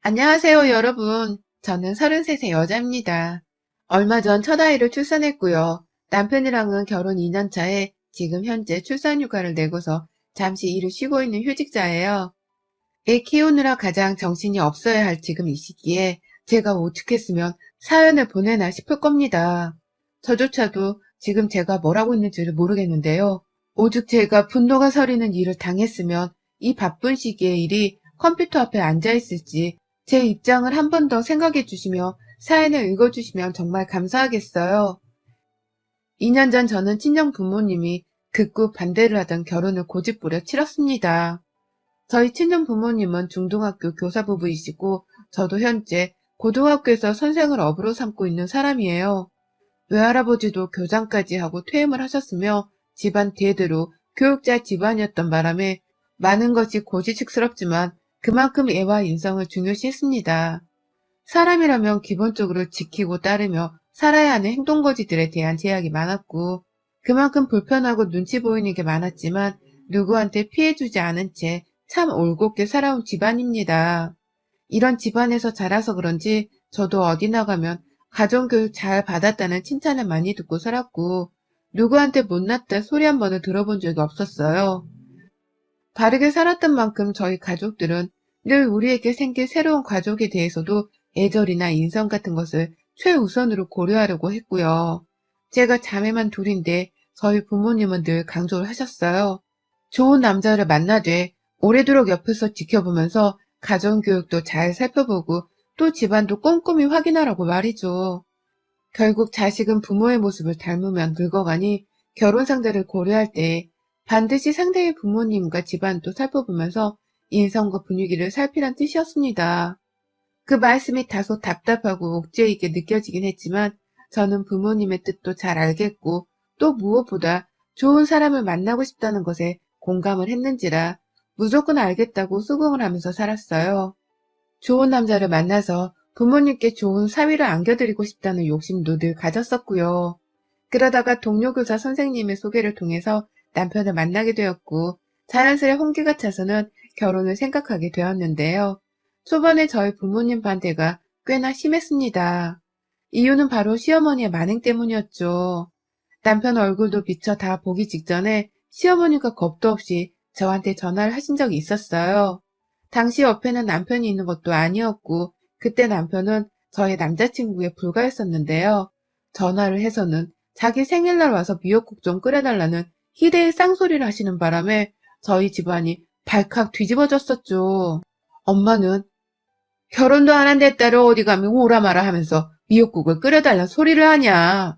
안녕하세요, 여러분. 저는 33세 여자입니다. 얼마 전 첫 아이를 출산했고요. 남편이랑은 결혼 2년 차에 지금 현재 출산휴가를 내고서 잠시 일을 쉬고 있는 휴직자예요. 애 키우느라 가장 정신이 없어야 할 지금 이 시기에 제가 오죽했으면 사연을 보내나 싶을 겁니다. 저조차도 지금 제가 뭘 하고 있는지를 모르겠는데요. 오죽 제가 분노가 서리는 일을 당했으면 이 바쁜 시기에 일이 컴퓨터 앞에 앉아있을지 제 입장을 한 번 더 생각해 주시며 사연을 읽어주시면 정말 감사하겠어요. 2년 전 저는 친정 부모님이 극구 반대를 하던 결혼을 고집부려 치렀습니다. 저희 친정 부모님은 중등학교 교사 부부이시고 저도 현재 고등학교에서 선생을 업으로 삼고 있는 사람이에요. 외할아버지도 교장까지 하고 퇴임을 하셨으며 집안 대대로 교육자 집안이었던 바람에 많은 것이 고지식스럽지만 그만큼 애와 인성을 중요시했습니다. 사람이라면 기본적으로 지키고 따르며 살아야 하는 행동거지들에 대한 제약이 많았고 그만큼 불편하고 눈치 보이는 게 많았지만 누구한테 피해주지 않은 채 참 올곧게 살아온 집안입니다. 이런 집안에서 자라서 그런지 저도 어디 나가면 가정교육 잘 받았다는 칭찬을 많이 듣고 살았고 누구한테 못났다 소리 한 번을 들어본 적이 없었어요. 바르게 살았던 만큼 저희 가족들은 늘 우리에게 생길 새로운 가족에 대해서도 애절이나 인성 같은 것을 최우선으로 고려하려고 했고요. 제가 자매만 둘인데 저희 부모님은 늘 강조를 하셨어요. 좋은 남자를 만나되 오래도록 옆에서 지켜보면서 가정교육도 잘 살펴보고 또 집안도 꼼꼼히 확인하라고 말이죠. 결국 자식은 부모의 모습을 닮으면 늙어가니 결혼 상대를 고려할 때 반드시 상대의 부모님과 집안도 살펴보면서 인성과 분위기를 살피란 뜻이었습니다. 그 말씀이 다소 답답하고 옥죄 있게 느껴지긴 했지만 저는 부모님의 뜻도 잘 알겠고 또 무엇보다 좋은 사람을 만나고 싶다는 것에 공감을 했는지라 무조건 알겠다고 수긍을 하면서 살았어요. 좋은 남자를 만나서 부모님께 좋은 사위를 안겨드리고 싶다는 욕심도 늘 가졌었고요. 그러다가 동료 교사 선생님의 소개를 통해서 남편을 만나게 되었고 자연스레 홍기가 차서는 결혼을 생각하게 되었는데요. 초반에 저희 부모님 반대가 꽤나 심했습니다. 이유는 바로 시어머니의 만행 때문이었죠. 남편 얼굴도 비쳐 다 보기 직전에 시어머니가 겁도 없이 저한테 전화를 하신 적이 있었어요. 당시 옆에는 남편이 있는 것도 아니었고 그때 남편은 저의 남자친구에 불과했었는데요. 전화를 해서는 자기 생일날 와서 미역국 좀 끓여달라는 희대의 쌍소리를 하시는 바람에 저희 집안이 발칵 뒤집어졌었죠. 엄마는 결혼도 안 한 내 딸을 어디 가면 오라 마라 하면서 미역국을 끓여달라는 소리를 하냐.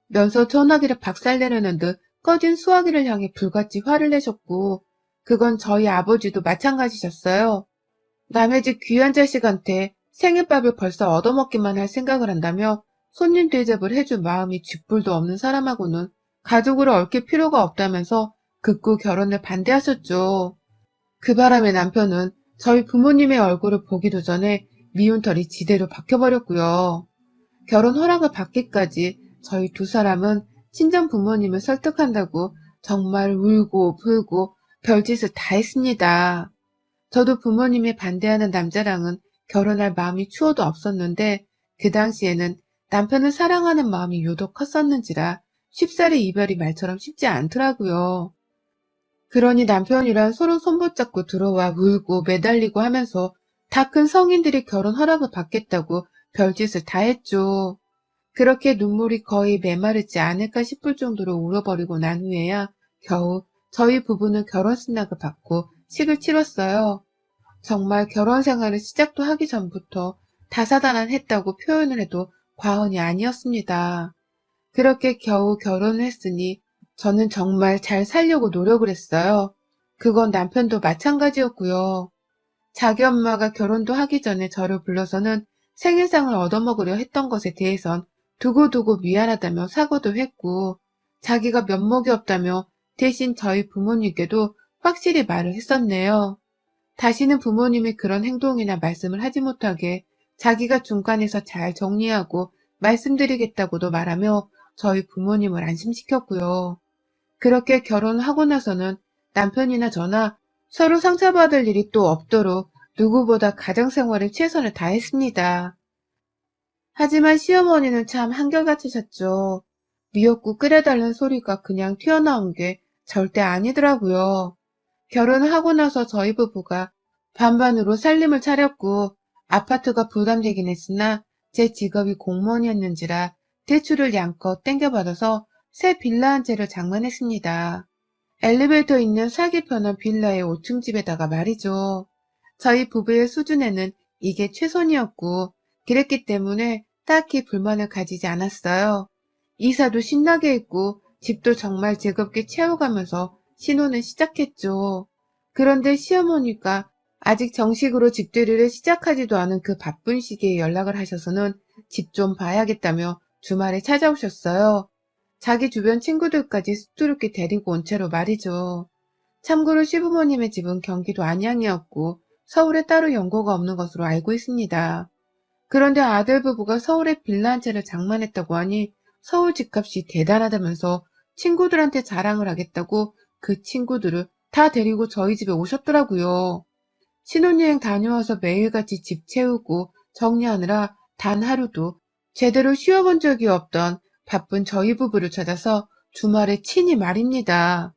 면서 전화기를 박살내려는 듯 꺼진 수화기를 향해 불같이 화를 내셨고 그건 저희 아버지도 마찬가지셨어요. 남의 집 귀한 자식한테 생일밥을 벌써 얻어먹기만 할 생각을 한다며 손님 대접을 해줄 마음이 쥐뿔도 없는 사람하고는 가족으로 얽힐 필요가 없다면서 극구 결혼을 반대하셨죠. 그 바람에 남편은 저희 부모님의 얼굴을 보기도 전에 미운 털이 지대로 박혀버렸고요. 결혼 허락을 받기까지 저희 두 사람은 친정 부모님을 설득한다고 정말 울고 불고 별짓을 다 했습니다. 저도 부모님이 반대하는 남자랑은 결혼할 마음이 추워도 없었는데 그 당시에는 남편을 사랑하는 마음이 유독 컸었는지라 쉽사리 이별이 말처럼 쉽지 않더라고요. 그러니 남편이랑 서로 손붙잡고 들어와 울고 매달리고 하면서 다 큰 성인들이 결혼 허락을 받겠다고 별짓을 다 했죠. 그렇게 눈물이 거의 메마르지 않을까 싶을 정도로 울어버리고 난 후에야 겨우 저희 부부는 결혼 승낙을 받고 식을 치렀어요. 정말 결혼 생활을 시작도 하기 전부터 다사다난했다고 표현을 해도 과언이 아니었습니다. 그렇게 겨우 결혼을 했으니 저는 정말 잘 살려고 노력을 했어요. 그건 남편도 마찬가지였고요. 자기 엄마가 결혼도 하기 전에 저를 불러서는 생일상을 얻어먹으려 했던 것에 대해선 두고두고 미안하다며 사과도 했고 자기가 면목이 없다며 대신 저희 부모님께도 확실히 말을 했었네요. 다시는 부모님이 그런 행동이나 말씀을 하지 못하게 자기가 중간에서 잘 정리하고 말씀드리겠다고도 말하며 저희 부모님을 안심시켰고요. 그렇게 결혼을 하고 나서는 남편이나 저나 서로 상처받을 일이 또 없도록 누구보다 가정생활에 최선을 다했습니다. 하지만 시어머니는 참 한결같으셨죠. 미역국 끓여달라는 소리가 그냥 튀어나온 게 절대 아니더라고요. 결혼을 하고 나서 저희 부부가 반반으로 살림을 차렸고 아파트가 부담되긴 했으나 제 직업이 공무원이었는지라 대출을 양껏 땡겨받아서 새 빌라 한 채를 장만했습니다. 엘리베이터 있는 살기 편한 빌라의 5층 집에다가 말이죠. 저희 부부의 수준에는 이게 최선이었고 그랬기 때문에 딱히 불만을 가지지 않았어요. 이사도 신나게 했고 집도 정말 즐겁게 채워가면서 신혼을 시작했죠. 그런데 시어머니가 아직 정식으로 집들이를 시작하지도 않은 그 바쁜 시기에 연락을 하셔서는 집 좀 봐야겠다며 주말에 찾아오셨어요. 자기 주변 친구들까지 수두룩히 데리고 온 채로 말이죠. 참고로 시부모님의 집은 경기도 안양이었고 서울에 따로 연고가 없는 것으로 알고 있습니다. 그런데 아들 부부가 서울에 빌라 한 채를 장만했다고 하니 서울 집값이 대단하다면서 친구들한테 자랑을 하겠다고 그 친구들을 다 데리고 저희 집에 오셨더라고요. 신혼여행 다녀와서 매일같이 집 채우고 정리하느라 단 하루도 제대로 쉬어본 적이 없던 바쁜 저희 부부를 찾아서 주말에 친히 말입니다.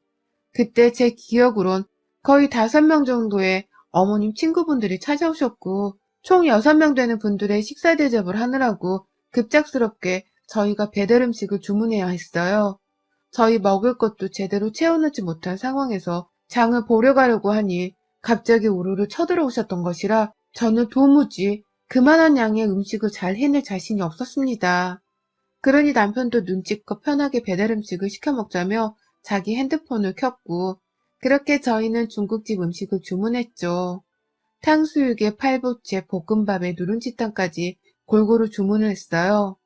그때 제 기억으론 거의 5명 정도의 어머님 친구분들이 찾아오셨고 총 6명 되는 분들의 식사 대접을 하느라고 급작스럽게 저희가 배달 음식을 주문해야 했어요. 저희 먹을 것도 제대로 채워놓지 못한 상황에서 장을 보러 가려고 하니 갑자기 우르르 쳐들어오셨던 것이라 저는 도무지 그만한 양의 음식을 잘 해낼 자신이 없었습니다. 그러니 남편도 눈치껏 편하게 배달 음식을 시켜 먹자며 자기 핸드폰을 켰고 그렇게 저희는 중국집 음식을 주문했죠. 탕수육에 팔보채, 볶음밥에 누룽지탕까지 골고루 주문을 했어요.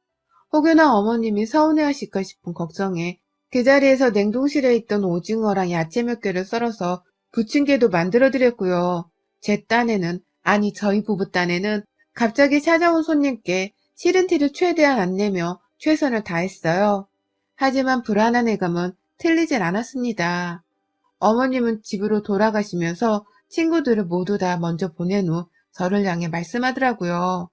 혹여나 어머님이 서운해하실까 싶은 걱정에 그 자리에서 냉동실에 있던 오징어랑 야채 몇 개를 썰어서 부침개도 만들어드렸고요. 제 딴에는, 아니 저희 부부 딴에는 갑자기 찾아온 손님께 싫은 티를 최대한 안 내며 최선을 다했어요. 하지만 불안한 예감은 틀리진 않았습니다. 어머님은 집으로 돌아가시면서 친구들을 모두 다 먼저 보낸 후 저를 향해 말씀하더라고요.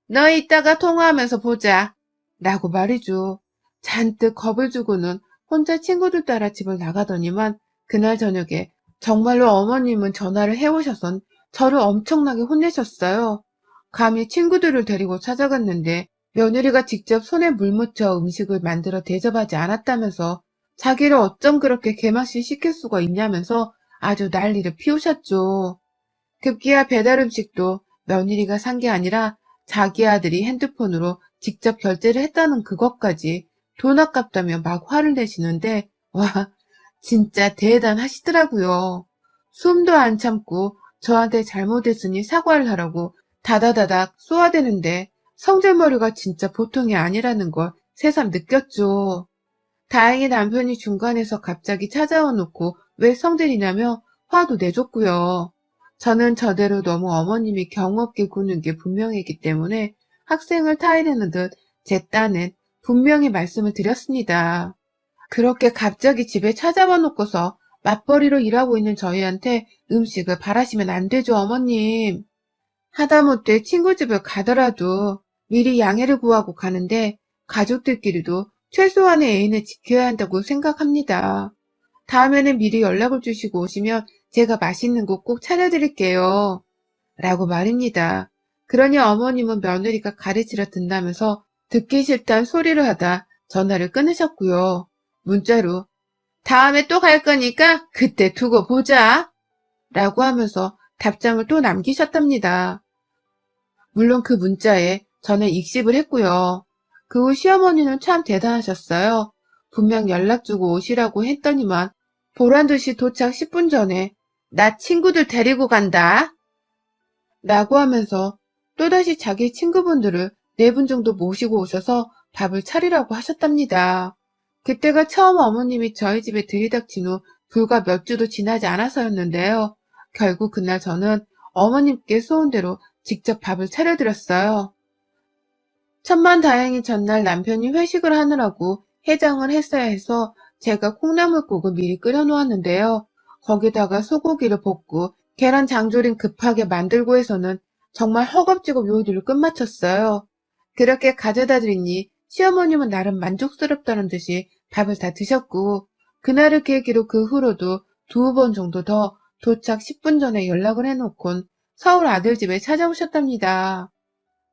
너 이따가 통화하면서 보자. 라고 말이죠. 잔뜩 겁을 주고는 혼자 친구들 따라 집을 나가더니만 그날 저녁에 정말로 어머님은 전화를 해오셔선 저를 엄청나게 혼내셨어요. 감히 친구들을 데리고 찾아갔는데 며느리가 직접 손에 물 묻혀 음식을 만들어 대접하지 않았다면서 자기를 어쩜 그렇게 개망신 시킬 수가 있냐면서 아주 난리를 피우셨죠. 급기야 배달 음식도 며느리가 산 게 아니라 자기 아들이 핸드폰으로 직접 결제를 했다는 그것까지 돈 아깝다며 막 화를 내시는데 와 진짜 대단하시더라고요. 숨도 안 참고 저한테 잘못했으니 사과를 하라고 다다다닥 쏘아대는데 성질머리가 진짜 보통이 아니라는 걸 새삼 느꼈죠. 다행히 남편이 중간에서 갑자기 찾아와 놓고 왜 성질이냐며 화도 내줬고요. 저는 저대로 너무 어머님이 경우 없게 구는 게 분명했기 때문에 학생을 타이르는 듯 제 딴엔 분명히 말씀을 드렸습니다. 그렇게 갑자기 집에 찾아와 놓고서 맞벌이로 일하고 있는 저희한테 음식을 바라시면 안 되죠, 어머님. 하다못해 친구 집을 가더라도 미리 양해를 구하고 가는데 가족들끼리도 최소한의 애인을 지켜야 한다고 생각합니다. 다음에는 미리 연락을 주시고 오시면 제가 맛있는 곳 꼭 차려드릴게요. 라고 말입니다. 그러니 어머님은 며느리가 가르치려 든다면서 듣기 싫단 소리를 하다 전화를 끊으셨고요. 문자로 다음에 또 갈 거니까 그때 두고 보자. 라고 하면서 답장을 또 남기셨답니다. 물론 그 문자에 저는 익십을 했고요. 그 후 시어머니는 참 대단하셨어요. 분명 연락 주고 오시라고 했더니만 보란듯이 도착 10분 전에 나 친구들 데리고 간다. 라고 하면서 또다시 자기 친구분들을 4분 정도 모시고 오셔서 밥을 차리라고 하셨답니다. 그때가 처음 어머님이 저희 집에 들이닥친 후 불과 몇 주도 지나지 않아서였는데요. 결국 그날 저는 어머님께 소원대로 직접 밥을 차려드렸어요. 천만다행히 전날 남편이 회식을 하느라고 해장을 했어야 해서 제가 콩나물국을 미리 끓여 놓았는데요. 거기다가 소고기를 볶고 계란 장조림 급하게 만들고 해서는 정말 허겁지겁 요리를 끝마쳤어요. 그렇게 가져다 드리니 시어머님은 나름 만족스럽다는 듯이 밥을 다 드셨고, 그날을 계기로 그 후로도 2번 정도 더 도착 10분 전에 연락을 해놓곤 서울 아들 집에 찾아오셨답니다.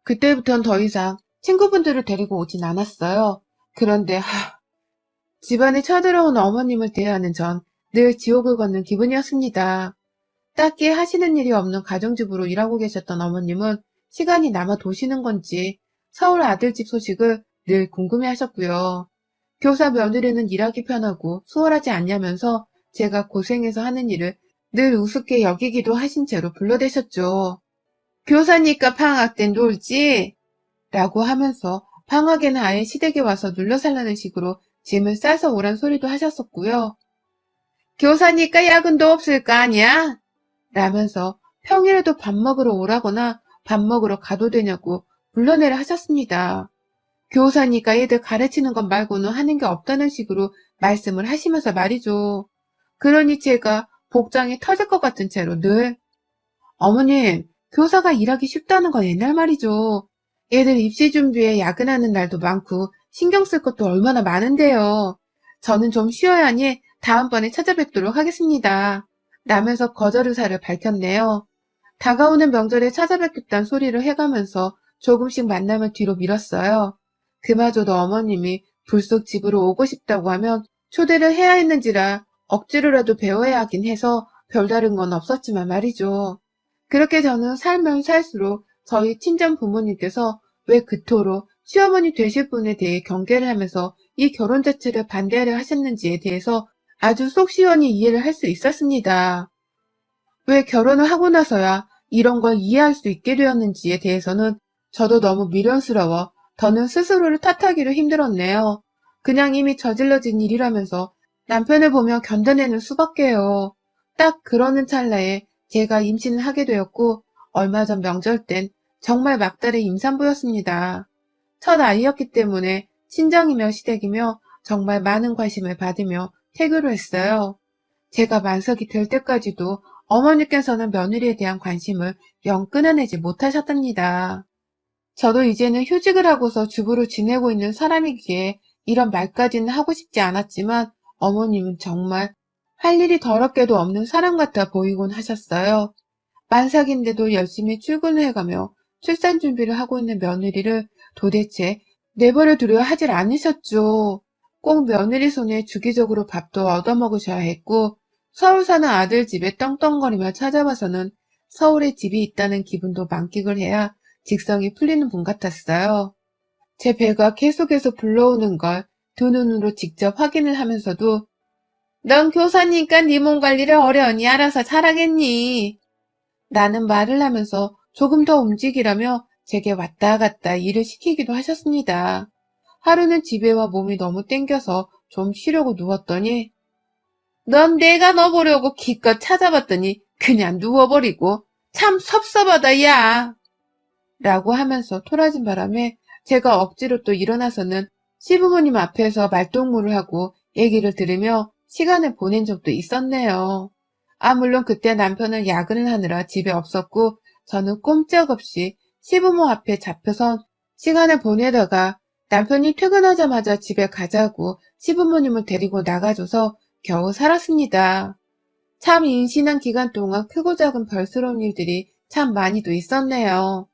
그때부턴 더 이상 친구분들을 데리고 오진 않았어요. 그런데 집안에 쳐들어온 어머님을 대하는 전 늘 지옥을 걷는 기분이었습니다. 딱히 하시는 일이 없는 가정주부로 일하고 계셨던 어머님은 시간이 남아 도시는 건지 서울 아들집 소식을 늘 궁금해하셨고요. 교사 며느리는 일하기 편하고 수월하지 않냐면서 제가 고생해서 하는 일을 늘 우습게 여기기도 하신 채로 불러대셨죠. 교사니까 방학 때 놀지? 라고 하면서 방학에는 아예 시댁에 와서 눌러 살라는 식으로 짐을 싸서 오란 소리도 하셨었고요. 교사니까 야근도 없을 거 아니야? 라면서 평일에도 밥 먹으러 오라거나 밥 먹으러 가도 되냐고 불러내려 하셨습니다. 교사니까 얘들 가르치는 것 말고는 하는 게 없다는 식으로 말씀을 하시면서 말이죠. 그러니 제가 복장이 터질 것 같은 채로 늘 어머님, 교사가 일하기 쉽다는 건 옛날 말이죠. 애들 입시 준비에 야근하는 날도 많고 신경 쓸 것도 얼마나 많은데요. 저는 좀 쉬어야 하니 다음번에 찾아뵙도록 하겠습니다. 라면서 거절 의사를 밝혔네요. 다가오는 명절에 찾아뵙겠다는 소리를 해가면서 조금씩 만남을 뒤로 미뤘어요. 그마저도 어머님이 불쑥 집으로 오고 싶다고 하면 초대를 해야 했는지라 억지로라도 배워야 하긴 해서 별다른 건 없었지만 말이죠. 그렇게 저는 살면 살수록 저희 친정 부모님께서 왜 그토록 시어머니 되실 분에 대해 경계를 하면서 이 결혼 자체를 반대하려 하셨는지에 대해서 아주 속 시원히 이해를 할 수 있었습니다. 왜 결혼을 하고 나서야 이런 걸 이해할 수 있게 되었는지에 대해서는 저도 너무 미련스러워 더는 스스로를 탓하기로 힘들었네요. 그냥 이미 저질러진 일이라면서 남편을 보며 견뎌내는 수밖에요. 딱 그러는 찰나에 제가 임신을 하게 되었고 얼마 전 명절 땐 정말 막달의 임산부였습니다. 첫 아이였기 때문에 친정이며 시댁이며 정말 많은 관심을 받으며 태교를 했어요. 제가 만석이 될 때까지도 어머니께서는 며느리에 대한 관심을 영 끊어내지 못하셨답니다. 저도 이제는 휴직을 하고서 주부로 지내고 있는 사람이기에 이런 말까지는 하고 싶지 않았지만 어머님은 정말 할 일이 더럽게도 없는 사람 같아 보이곤 하셨어요. 만삭인데도 열심히 출근을 해가며 출산 준비를 하고 있는 며느리를 도대체 내버려 두려 하질 않으셨죠. 꼭 며느리 손에 주기적으로 밥도 얻어먹으셔야 했고 서울 사는 아들 집에 떵떵거리며 찾아와서는 서울에 집이 있다는 기분도 만끽을 해야 직성이 풀리는 분 같았어요. 제 배가 계속해서 불러오는 걸 두 눈으로 직접 확인을 하면서도 넌 교사니까 네 몸 관리를 어려우니 알아서 잘하겠니? 라는 말을 하면서 조금 더 움직이라며 제게 왔다 갔다 일을 시키기도 하셨습니다. 하루는 집에 와 몸이 너무 땡겨서 좀 쉬려고 누웠더니 넌 내가 너 보려고 기껏 찾아봤더니 그냥 누워버리고 참 섭섭하다 야! 라고 하면서 토라진 바람에 제가 억지로 또 일어나서는 시부모님 앞에서 말동무를 하고 얘기를 들으며 시간을 보낸 적도 있었네요. 물론 그때 남편은 야근을 하느라 집에 없었고 저는 꼼짝없이 시부모 앞에 잡혀선 시간을 보내다가 남편이 퇴근하자마자 집에 가자고 시부모님을 데리고 나가줘서 겨우 살았습니다. 참 임신한 기간 동안 크고 작은 별스러운 일들이 참 많이도 있었네요.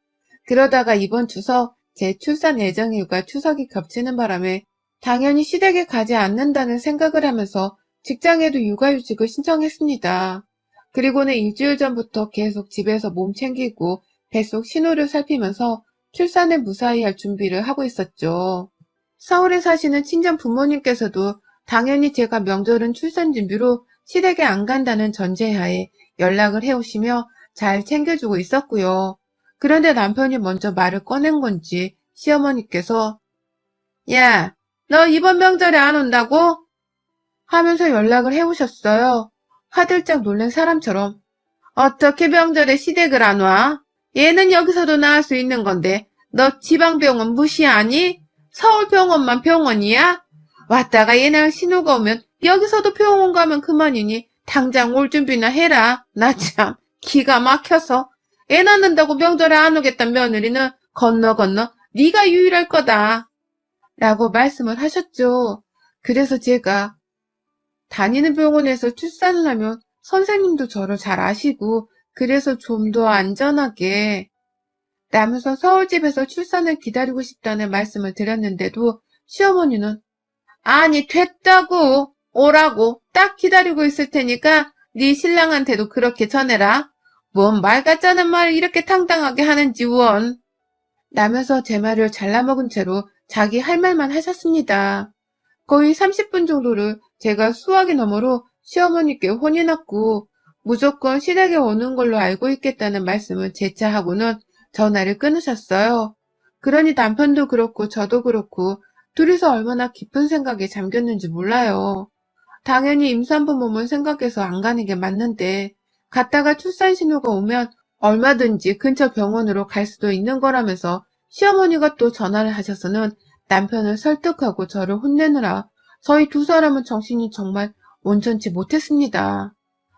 그러다가 이번 추석 제 출산 예정일과 추석이 겹치는 바람에 당연히 시댁에 가지 않는다는 생각을 하면서 직장에도 육아휴직을 신청했습니다. 그리고는 일주일 전부터 계속 집에서 몸 챙기고 뱃속 신호를 살피면서 출산을 무사히 할 준비를 하고 있었죠. 서울에 사시는 친정 부모님께서도 당연히 제가 명절은 출산 준비로 시댁에 안 간다는 전제하에 연락을 해오시며 잘 챙겨주고 있었고요. 그런데 남편이 먼저 말을 꺼낸 건지 시어머니께서 야, 너 이번 명절에 안 온다고? 하면서 연락을 해오셨어요. 화들짝 놀란 사람처럼 어떻게 명절에 시댁을 안 와? 얘는 여기서도 나을 수 있는 건데 너 지방병원 무시하니? 서울병원만 병원이야? 왔다가 얘랑 신호가 오면 여기서도 병원 가면 그만이니 당장 올 준비나 해라. 나 참 기가 막혀서 애 낳는다고 명절에 안 오겠단 며느리는 건너 네가 유일할 거다. 라고 말씀을 하셨죠. 그래서 제가 다니는 병원에서 출산을 하면 선생님도 저를 잘 아시고 그래서 좀 더 안전하게 라면서 서울집에서 출산을 기다리고 싶다는 말씀을 드렸는데도 시어머니는 아니 됐다고 오라고 딱 기다리고 있을 테니까 네 신랑한테도 그렇게 전해라. 뭔 말 같자는 말을 이렇게 당당하게 하는지 원. 라면서 제 말을 잘라먹은 채로 자기 할 말만 하셨습니다. 거의 30분 정도를 제가 수화기 너머로 시어머니께 혼이 났고 무조건 시댁에 오는 걸로 알고 있겠다는 말씀을 재차하고는 전화를 끊으셨어요. 그러니 남편도 그렇고 저도 그렇고 둘이서 얼마나 깊은 생각에 잠겼는지 몰라요. 당연히 임산부 몸을 생각해서 안 가는 게 맞는데 갔다가 출산 신호가 오면 얼마든지 근처 병원으로 갈 수도 있는 거라면서 시어머니가 또 전화를 하셔서는 남편을 설득하고 저를 혼내느라 저희 두 사람은 정신이 정말 온전치 못했습니다.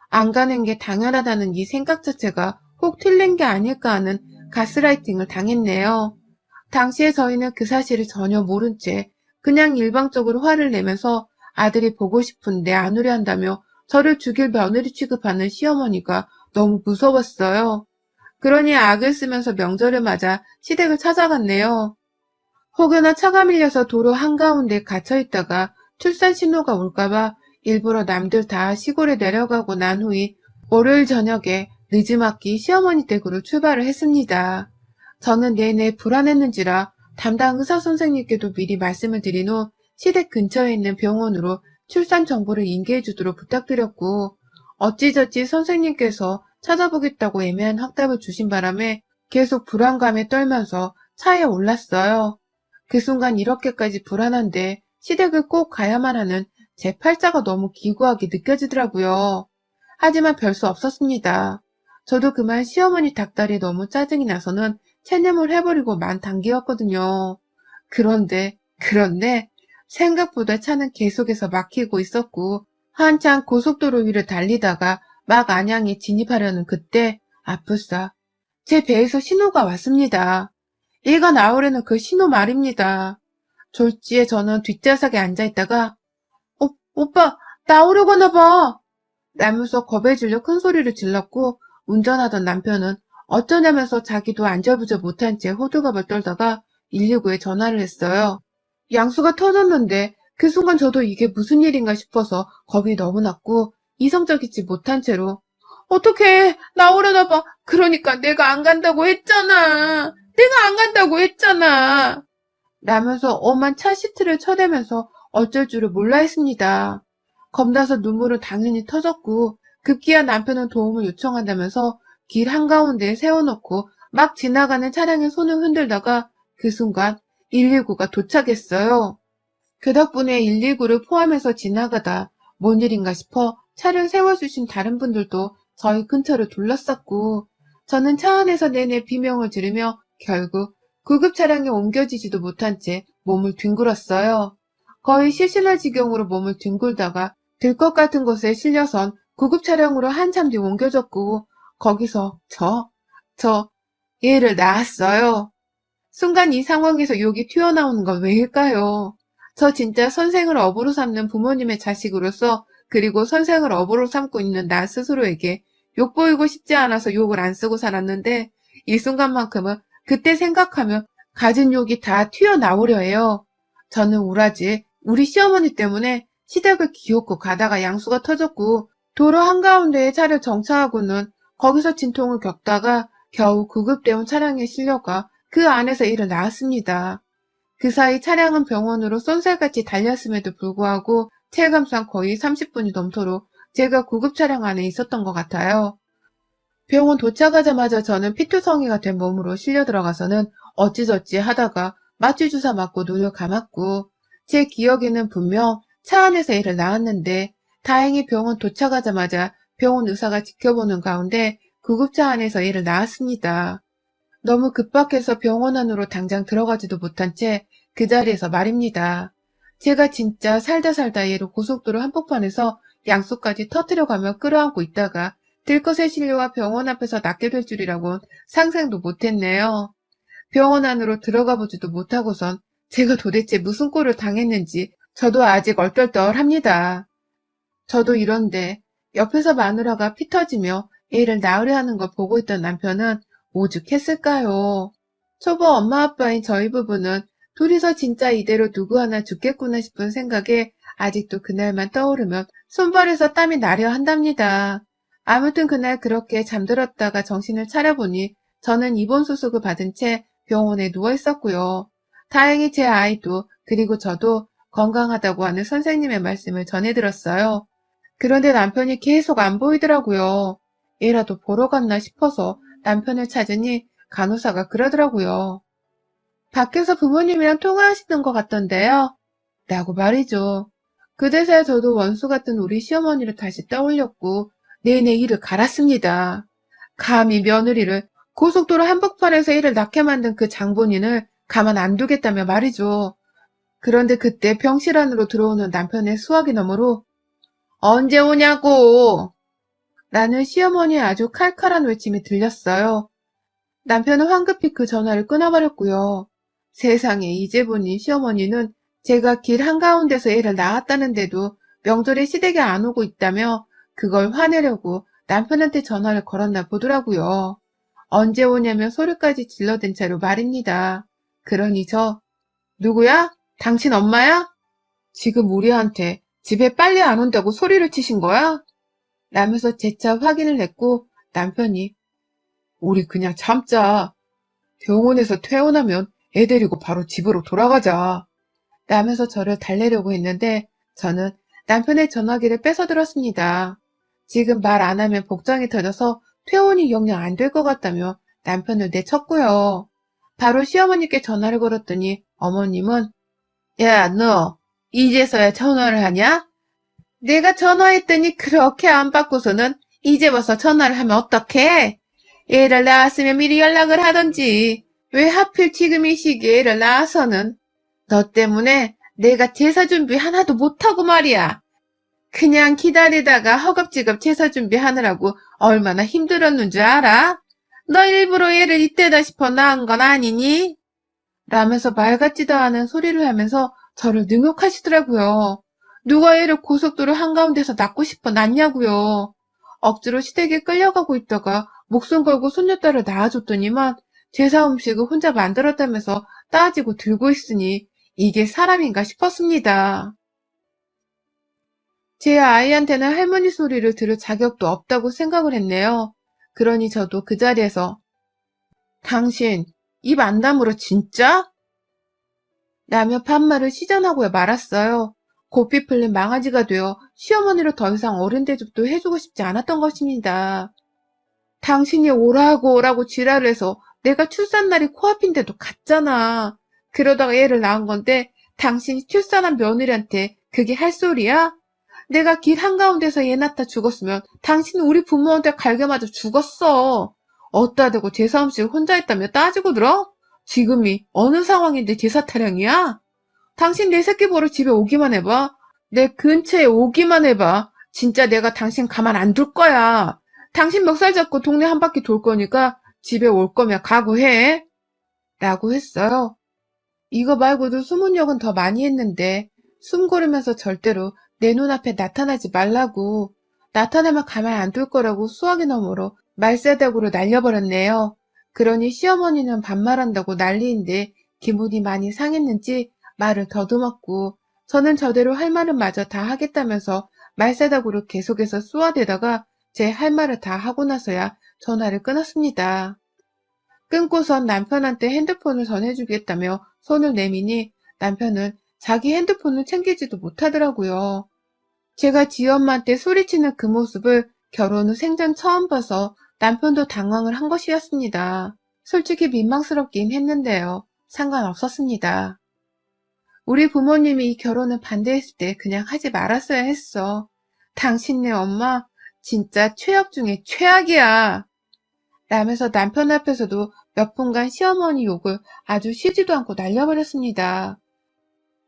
안 가는 게 당연하다는 이 생각 자체가 혹 틀린 게 아닐까 하는 가스라이팅을 당했네요. 당시에 저희는 그 사실을 전혀 모른 채 그냥 일방적으로 화를 내면서 아들이 보고 싶은데 안 오려 한다며 저를 죽일 며느리 취급하는 시어머니가 너무 무서웠어요. 그러니 악을 쓰면서 명절을 맞아 시댁을 찾아갔네요. 혹여나 차가 밀려서 도로 한가운데 갇혀있다가 출산 신호가 올까봐 일부러 남들 다 시골에 내려가고 난 후에 월요일 저녁에 늦지막히 시어머니 댁으로 출발을 했습니다. 저는 내내 불안했는지라 담당 의사 선생님께도 미리 말씀을 드린 후 시댁 근처에 있는 병원으로 출산 정보를 인계해 주도록 부탁드렸고 어찌저찌 선생님께서 찾아보겠다고 애매한 확답을 주신 바람에 계속 불안감에 떨면서 차에 올랐어요. 그 순간 이렇게까지 불안한데 시댁을 꼭 가야만 하는 제 팔자가 너무 기구하게 느껴지더라고요. 하지만 별 수 없었습니다. 저도 그만 시어머니 닭다리 너무 짜증이 나서는 체념을 해버리고 만 단계였거든요. 그런데 생각보다 차는 계속해서 막히고 있었고 한창 고속도로 위를 달리다가 막 안양에 진입하려는 그때 아프싸 제 배에서 신호가 왔습니다. 얘가 나오려는 그 신호 말입니다. 졸지에 저는 뒷좌석에 앉아있다가 오빠 나오려고 하나 봐 라면서 겁에 질려 큰 소리를 질렀고 운전하던 남편은 어쩌냐면서 자기도 안절부절 못한 채 호들갑을 떨다가 119에 전화를 했어요. 양수가 터졌는데 그 순간 저도 이게 무슨 일인가 싶어서 겁이 너무 났고 이성적이지 못한 채로 어떡해 나오려나 봐. 그러니까 내가 안 간다고 했잖아. 내가 안 간다고 했잖아. 라면서 엄한 차 시트를 쳐대면서 어쩔 줄을 몰라 했습니다. 겁나서 눈물은 당연히 터졌고 급기야 남편은 도움을 요청한다면서 길 한가운데에 세워놓고 막 지나가는 차량에 손을 흔들다가 그 순간 119가 도착했어요. 그 덕분에 119를 포함해서 지나가다 뭔 일인가 싶어 차를 세워주신 다른 분들도 저희 근처를 둘러쌌고 저는 차 안에서 내내 비명을 지르며 결국 구급 차량에 옮겨지지도 못한 채 몸을 뒹굴었어요. 거의 실신할 지경으로 몸을 뒹굴다가 들 것 같은 곳에 실려선 구급 차량으로 한참 뒤 옮겨졌고 거기서 얘를 낳았어요. 순간 이 상황에서 욕이 튀어나오는 건 왜일까요? 저 진짜 선생을 업으로 삼는 부모님의 자식으로서 그리고 선생을 업으로 삼고 있는 나 스스로에게 욕 보이고 싶지 않아서 욕을 안 쓰고 살았는데 이 순간만큼은 그때 생각하면 가진 욕이 다 튀어나오려 해요. 저는 우리 시어머니 때문에 시댁을 기웃고 가다가 양수가 터졌고 도로 한가운데에 차를 정차하고는 거기서 진통을 겪다가 겨우 구급대원 차량에 실려가 그 안에서 일을 낳았습니다. 그 사이 차량은 병원으로 쏜살같이 달렸음에도 불구하고 체감상 거의 30분이 넘도록 제가 구급 차량 안에 있었던 것 같아요. 병원 도착하자마자 저는 피투성이가 된 몸으로 실려 들어가서는 어찌저찌 하다가 마취 주사 맞고 눈을 감았고 제 기억에는 분명 차 안에서 일을 낳았는데 다행히 병원 도착하자마자 병원 의사가 지켜보는 가운데 구급차 안에서 일을 낳았습니다. 너무 급박해서 병원 안으로 당장 들어가지도 못한 채 그 자리에서 말입니다. 제가 진짜 살다 얘로 고속도로 한복판에서 양수까지 터뜨려가며 끌어안고 있다가 들것의 진료가 병원 앞에서 낫게 될 줄이라곤 상상도 못했네요. 병원 안으로 들어가 보지도 못하고선 제가 도대체 무슨 꼴을 당했는지 저도 아직 얼떨떨합니다. 저도 이런데 옆에서 마누라가 피 터지며 애를 낳으려 하는 걸 보고 있던 남편은 오죽했을까요? 초보 엄마 아빠인 저희 부부는 둘이서 진짜 이대로 누구 하나 죽겠구나 싶은 생각에 아직도 그날만 떠오르면 손발에서 땀이 나려 한답니다. 아무튼 그날 그렇게 잠들었다가 정신을 차려보니 저는 입원 수속을 받은 채 병원에 누워 있었고요. 다행히 제 아이도 그리고 저도 건강하다고 하는 선생님의 말씀을 전해 들었어요. 그런데 남편이 계속 안 보이더라고요. 얘라도 보러 갔나 싶어서 남편을 찾으니 간호사가 그러더라고요. 밖에서 부모님이랑 통화하시는 것 같던데요? 라고 말이죠. 그제서야 저도 원수 같은 우리 시어머니를 다시 떠올렸고 내내 이를 갈았습니다. 감히 며느리를 고속도로 한복판에서 일을 낳게 만든 그 장본인을 가만 안 두겠다며 말이죠. 그런데 그때 병실 안으로 들어오는 남편의 수화기 너머로 언제 오냐고! 라는 시어머니의 아주 칼칼한 외침이 들렸어요. 남편은 황급히 그 전화를 끊어버렸고요. 세상에 이제 보니 시어머니는 제가 길 한가운데서 애를 낳았다는데도 명절에 시댁에 안 오고 있다며 그걸 화내려고 남편한테 전화를 걸었나 보더라고요. 언제 오냐며 소리까지 질러댄 채로 말입니다. 그러니 누구야? 당신 엄마야? 지금 우리한테 집에 빨리 안 온다고 소리를 치신 거야? 라면서 재차 확인을 했고 남편이 우리 그냥 참자. 병원에서 퇴원하면 애 데리고 바로 집으로 돌아가자. 라면서 저를 달래려고 했는데 저는 남편의 전화기를 뺏어들었습니다. 지금 말 안 하면 복장이 터져서 퇴원이 영영 안 될 것 같다며 남편을 내쳤고요. 바로 시어머니께 전화를 걸었더니 어머님은 야, 너 이제서야 전화를 하냐? 내가 전화했더니 그렇게 안 받고서는 이제 와서 전화를 하면 어떡해? 애를 낳았으면 미리 연락을 하던지 왜 하필 지금 이 시기에 애를 낳아서는 너 때문에 내가 제사 준비 하나도 못하고 말이야. 그냥 기다리다가 허겁지겁 제사 준비하느라고 얼마나 힘들었는 줄 알아? 너 일부러 애를 이때다 싶어 낳은 건 아니니? 라면서 말 같지도 않은 소리를 하면서 저를 능욕하시더라고요. 누가 애를 고속도로 한가운데서 낳고 싶어 낳냐고요. 억지로 시댁에 끌려가고 있다가 목숨 걸고 손녀딸을 낳아줬더니만 제사 음식을 혼자 만들었다면서 따지고 들고 있으니 이게 사람인가 싶었습니다. 제 아이한테는 할머니 소리를 들을 자격도 없다고 생각을 했네요. 그러니 저도 그 자리에서 당신 입 안 다물어 진짜? 라며 반말을 시전하고 말았어요. 고삐 풀린 망아지가 되어 시어머니로 더 이상 어른 대접도 해주고 싶지 않았던 것입니다. 당신이 오라고 지랄을 해서 내가 출산날이 코앞인데도 갔잖아. 그러다가 애를 낳은 건데 당신이 출산한 며느리한테 그게 할 소리야? 내가 길 한가운데서 애 낳다 죽었으면 당신은 우리 부모한테 갈겨 맞아 죽었어. 어따 대고 제사 음식 혼자 했다며 따지고 들어? 지금이 어느 상황인데 제사 타령이야? 당신 내 새끼 보러 집에 오기만 해봐. 내 근처에 오기만 해봐. 진짜 내가 당신 가만 안 둘 거야. 당신 멱살 잡고 동네 한 바퀴 돌 거니까 집에 올 거면 각오해. 라고 했어요. 이거 말고도 숨은 욕은 더 많이 했는데 숨 고르면서 절대로 내 눈앞에 나타나지 말라고 나타나면 가만 안 둘 거라고 수화기 너머로 말세닥으로 날려버렸네요. 그러니 시어머니는 반말한다고 난리인데 기분이 많이 상했는지 말을 더듬었고 저는 저대로 할 말은 마저 다 하겠다면서 말세닥으로 계속해서 쏘아대다가 제 할 말을 다 하고 나서야 전화를 끊었습니다. 끊고선 남편한테 핸드폰을 전해주겠다며 손을 내미니 남편은 자기 핸드폰을 챙기지도 못하더라고요. 제가 지엄마한테 소리치는 그 모습을 결혼 후 생전 처음 봐서 남편도 당황을 한 것이었습니다. 솔직히 민망스럽긴 했는데요. 상관없었습니다. 우리 부모님이 이 결혼을 반대했을 때 그냥 하지 말았어야 했어. 당신네 엄마 진짜 최악 중에 최악이야. 라면서 남편 앞에서도 몇 분간 시어머니 욕을 아주 쉬지도 않고 날려버렸습니다.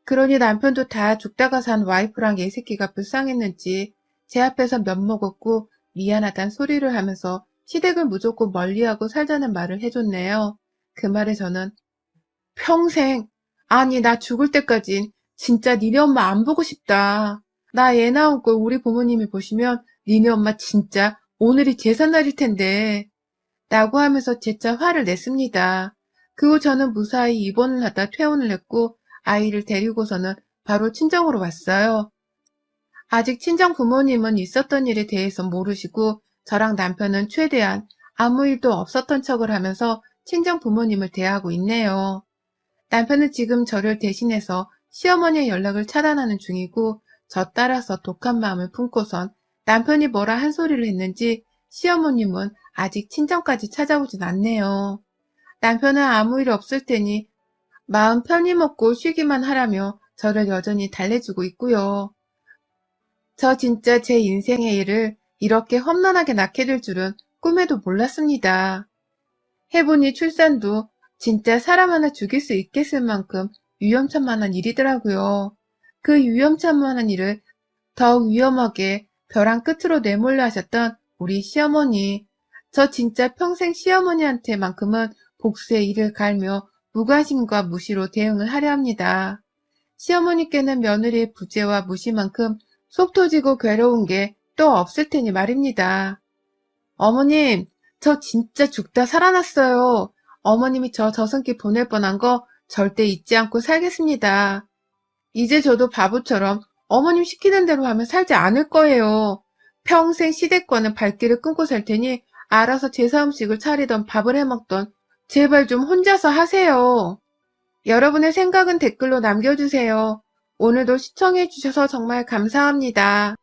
그러니 남편도 다 죽다가 산 와이프랑 얘 새끼가 불쌍했는지 제 앞에서 면 먹었고 미안하단 소리를 하면서 시댁을 무조건 멀리하고 살자는 말을 해줬네요. 그 말에 저는 평생, 아니 나 죽을 때까진 진짜 니네 엄마 안 보고 싶다. 나 애 낳은 걸 우리 부모님이 보시면 니네 엄마 진짜 오늘이 제삿날일 텐데. 라고 하면서 재차 화를 냈습니다. 그 후 저는 무사히 입원을 하다 퇴원을 했고 아이를 데리고서는 바로 친정으로 왔어요. 아직 친정 부모님은 있었던 일에 대해서 모르시고 저랑 남편은 최대한 아무 일도 없었던 척을 하면서 친정 부모님을 대하고 있네요. 남편은 지금 저를 대신해서 시어머니의 연락을 차단하는 중이고 저 따라서 독한 마음을 품고선 남편이 뭐라 한 소리를 했는지 시어머님은 아직 친정까지 찾아오진 않네요. 남편은 아무 일 없을 테니 마음 편히 먹고 쉬기만 하라며 저를 여전히 달래주고 있고요. 저 진짜 제 인생의 일을 이렇게 험난하게 낳게 될 줄은 꿈에도 몰랐습니다. 해보니 출산도 진짜 사람 하나 죽일 수 있겠을 만큼 위험천만한 일이더라고요. 그 위험천만한 일을 더욱 위험하게 벼랑 끝으로 내몰려 하셨던 우리 시어머니. 저 진짜 평생 시어머니한테만큼은 복수의 이를 갈며 무관심과 무시로 대응을 하려 합니다. 시어머니께는 며느리의 부재와 무시만큼 속 터지고 괴로운 게 또 없을 테니 말입니다. 어머님, 저 진짜 죽다 살아났어요. 어머님이 저 저승길 보낼 뻔한 거 절대 잊지 않고 살겠습니다. 이제 저도 바보처럼 어머님 시키는 대로 하면 살지 않을 거예요. 평생 시댁과는 발길을 끊고 살 테니 알아서 제사 음식을 차리던 밥을 해먹던 제발 좀 혼자서 하세요. 여러분의 생각은 댓글로 남겨주세요. 오늘도 시청해주셔서 정말 감사합니다.